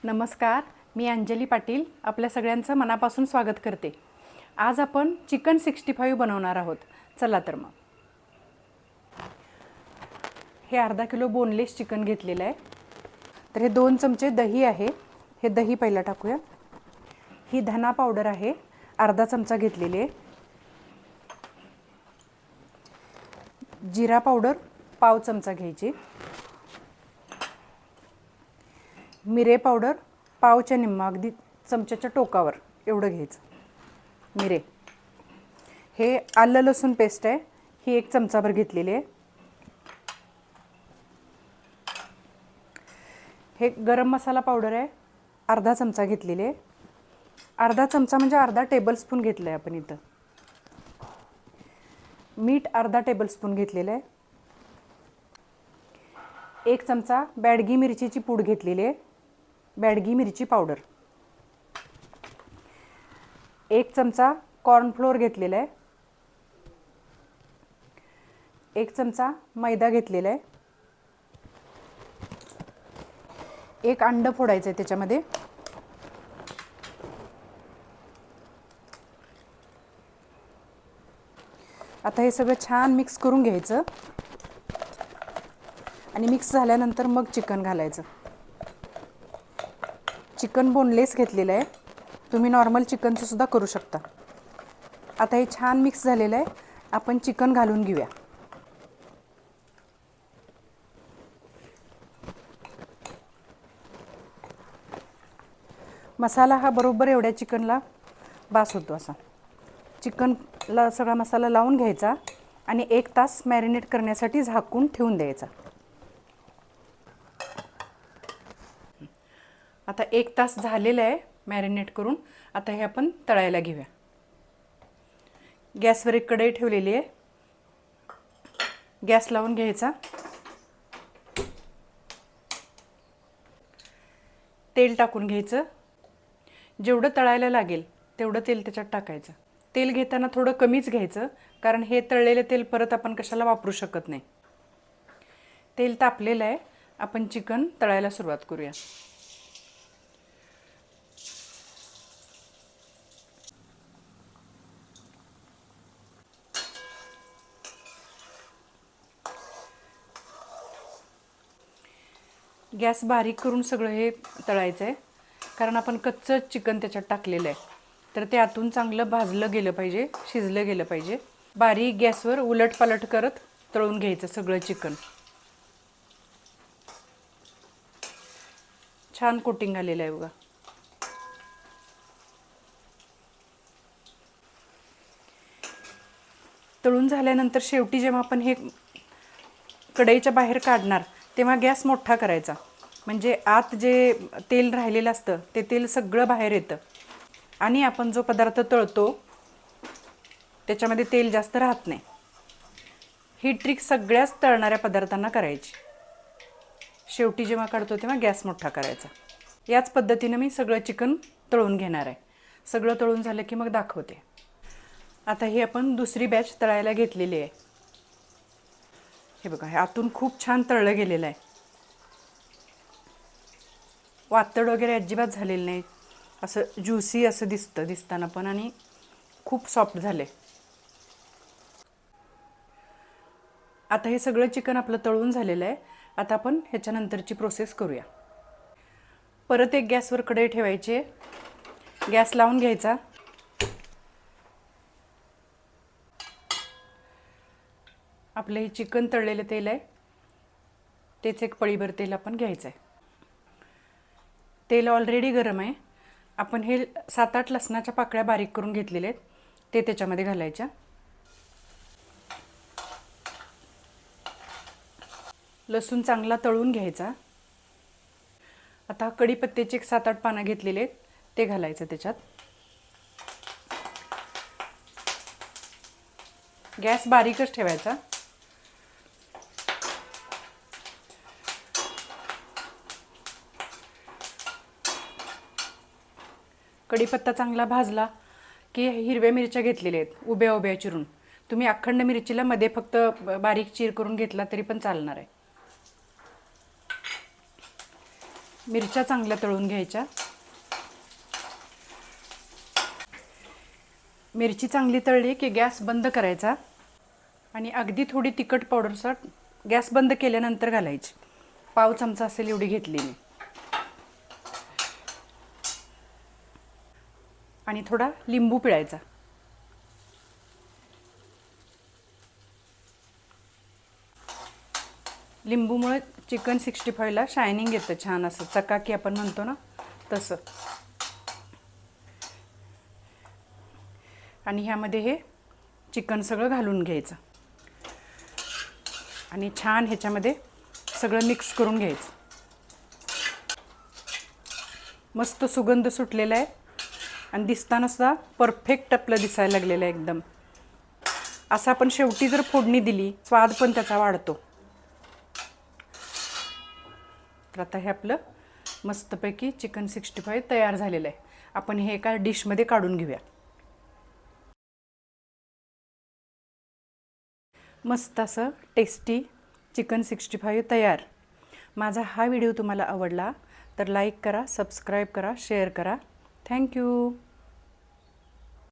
नमस्कार, मी अंजली पाटील आपल्या सगळ्यांचं मनापासून स्वागत करते। आज आपण चिकन 65 बनवणार आहोत। चला तर मग हे अर्धा किलो बोनलेस चिकन घेतलेलं आहे। तर हे 2 चमचे दही आहे, हे दही पहिला टाकूया। ही धना पावडर आहे, अर्धा चमचा घेतलेली आहे। जिरा पावडर पाव चमचा घ्यायची। मिरे पावडर पावच्या निम्मा, अगदी चमच्याच्या टोकावर एवढं घ्यायचं मिरे। हे आलं लसूण पेस्ट आहे, ही 1 चमचाभर घेतलेली आहे। हे गरम मसाला पावडर आहे, अर्धा चमचा घेतलेली आहे। अर्धा चमचा म्हणजे अर्धा टेबलस्पून घेतलं आहे आपण इथं। मीठ अर्धा टेबलस्पून घेतलेलं आहे। 1 चमचा बॅडगी मिरचीची पूड घेतलेली आहे, बॅडगी मिरची पावडर। 1 चमचा कॉर्नफ्लोअर घेतलेला आहे। 1 चमचा मैदा घेतलेला आहे। 1 अंड फोडायचं आहे त्याच्यामध्ये। आता हे सगळं छान मिक्स करून घ्यायचं आणि मिक्स झाल्यानंतर मग चिकन घालायचं। चिकन बोनलेस घेतलेलं आहे, तुम्ही नॉर्मल चिकनचं सुद्धा करू शकता। आता हे छान मिक्स झालेलं आहे, आपण चिकन घालून घेऊया। मसाला हा बरोबर एवढ्या चिकनला बास होतो। असा चिकनला सगळा मसाला लावून घ्यायचा आणि 1 तास मॅरिनेट करण्यासाठी झाकून ठेवून द्यायचा। आता 1 तास झालेला आहे मॅरिनेट करून। आता हे आपण तळायला घेऊया। गॅसवर एक कढई ठेवलेली आहे, गॅस लावून घ्यायचा। तेल टाकून घ्यायचं, जेवढं तळायला लागेल तेवढं तेल त्याच्यात टाकायचं। तेल घेताना थोडं कमीच घ्यायचं, कारण हे तळलेलं तेल परत आपण कशाला वापरू शकत नाही। तेल तापलेलं आहे, आपण चिकन तळायला सुरुवात करूया। गॅस बारीक करून सगळं हे तळायचं आहे, कारण आपण कच्चं चिकन त्याच्यात टाकलेलं आहे, तर ते आतून चांगलं भाजलं गेलं पाहिजे, शिजलं गेलं पाहिजे। बारीक गॅसवर उलटपालट करत तळून घ्यायचं सगळं चिकन। छान कोटिंग आलेलं आहे बघा। तळून झाल्यानंतर शेवटी जेव्हा आपण हे कढईच्या बाहेर काढणार तेव्हा गॅस मोठा करायचा, म्हणजे आत जे तेल राहिलेलं असतं ते तेल सगळं बाहेर येतं आणि आपण जो पदार्थ तळतो त्याच्यामध्ये तेल जास्त राहत नाही। ही ट्रिक सगळ्याच तळणाऱ्या पदार्थांना करायची। शेवटी जेव्हा काढतो तेव्हा गॅस मोठा करायचा। याच पद्धतीने मी सगळं चिकन तळून घेणार आहे। सगळं तळून झालं की मग दाखवते। आता ही आपण दुसरी बॅच तळायला घेतलेली आहे। हे बघा, हे आतून खूप छान तळलं गेलेलं आहे, वातड वगैरे अजिबात झालेलं नाही। असं ज्युसी असं दिसताना पण, आणि खूप सॉफ्ट झाले। आता हे सगळं चिकन आपलं तळून झालेलं आहे। आता आपण ह्याच्यानंतरची प्रोसेस करूया। परत एक गॅसवर कढई ठेवायची, गॅस लावून घ्यायचा। आपलं हे चिकन तळलेलं तेल आहे, तेच एक पळीभर तेल आपण घ्यायचं आहे। तेल ऑलरेडी गरम आहे। आपण हे 7-8 लसणाच्या पाकळ्या बारीक करून घेतलेले आहेत, ते त्याच्यामध्ये घालायच्या। लसूण चांगला तळून घ्यायचा। आता कढीपत्त्याचे एक 7-8 पानं घेतलेले आहेत, ते घालायचं त्याच्यात। गॅस बारीकच ठेवायचा। कढीपत्ता चांगला भाजला की हिरव्या मिरच्या घेतलेल्या आहेत उभ्या उभ्या चिरून। तुम्ही अखंड मिरचीला मध्ये फक्त बारीक चीर करून घेतला तरी पण चालणार आहे। मिरच्या चांगल्या तळून घ्यायच्या. मिरची चांगली तळली की गॅस बंद करायचा आणि अगदी थोडी तिखट पावडरचा गॅस बंद केल्यानंतर घालायची. पाव चमचा असेल एवढी घेतली मी. आणि थोडा लिंबू पिळायचा. लिंबूमुळे चिकन 65ला शायनिंग येतं छान, असं चकाकी आपण म्हणतो ना तसं. आणि ह्यामध्ये हे चिकन सगळं घालून घ्यायचं आणि छान ह्याच्यामध्ये सगळं मिक्स करून घ्यायचं. मस्त सुगंध सुटलेला आहे आणि दिसताना सुद्धा परफेक्ट आपलं दिसायला लागलेलं आहे एकदम. असं आपण शेवटी जर फोडणी दिली स्वाद पण त्याचा वाढतो. तर आता हे आपलं मस्तपैकी चिकन 65 तयार झालेलं आहे. आपण हे एका डिशमध्ये काढून घेऊया. मस्त असं टेस्टी चिकन 65 तयार. माझा हा व्हिडिओ तुम्हाला आवडला तर लाईक करा, सबस्क्राईब करा, शेअर करा. थँक्यू.